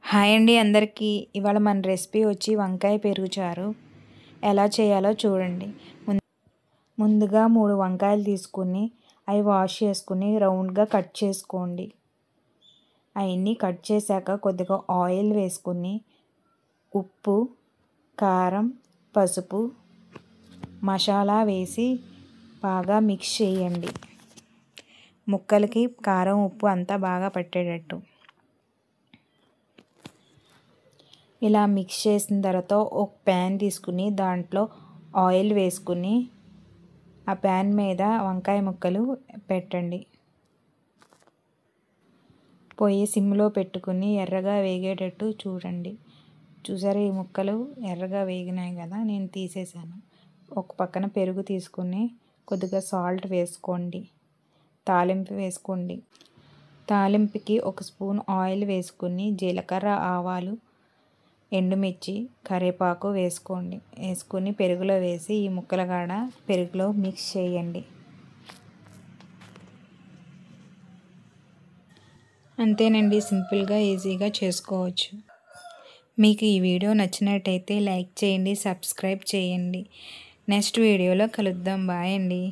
Hi అండి అందరికీ. ఇవాళ మన రెసిపీ వచ్చి వంకాయ పెరుగు చారు. ఎలా చేయాలో చూడండి. ముందుగా 3 వంకాయలు తీసుకుని అవి వాష్ చేసుకుని రౌండ్గా కట్ చేసుకోండి. అవన్నీ కట్ చేశాక కొద్దిగా ఆయిల్ వేసుకుని ఉప్పు, కారం, పసుపు, మసాలా వేసి బాగా మిక్స్ చేయండి. ముక్కలకి కారం, ఉప్పు అంతా బాగా పట్టేటట్టు. ఇలా మిక్స్ చేసిన తర్వాత ఒక ప్యాన్ తీసుకుని దాంట్లో ఆయిల్ వేసుకుని ఆ ప్యాన్ మీద వంకాయ ముక్కలు పెట్టండి. పొయ్యి సిమ్లో పెట్టుకుని ఎర్రగా వేగేటట్టు చూడండి. చూసారా, ఈ ముక్కలు ఎర్రగా వేగినాయి కదా, నేను తీసేసాను. ఒక పక్కన పెరుగు తీసుకుని కొద్దిగా సాల్ట్ వేసుకోండి. తాలింపు వేసుకోండి. తాలింపుకి 1 స్పూన్ ఆయిల్ వేసుకుని జీలకర్ర, ఆవాలు, ఎండుమిర్చి, కరివేపాకు వేసుకుని పెరుగులో వేసి ఈ ముక్కల కాడ పెరుగులో మిక్స్ చేయండి. అంతేనండి, సింపుల్గా ఈజీగా చేసుకోవచ్చు. మీకు ఈ వీడియో నచ్చినట్టయితే లైక్ చేయండి, సబ్స్క్రైబ్ చేయండి. నెక్స్ట్ వీడియోలో కలుద్దాం. బాయ్ అండి.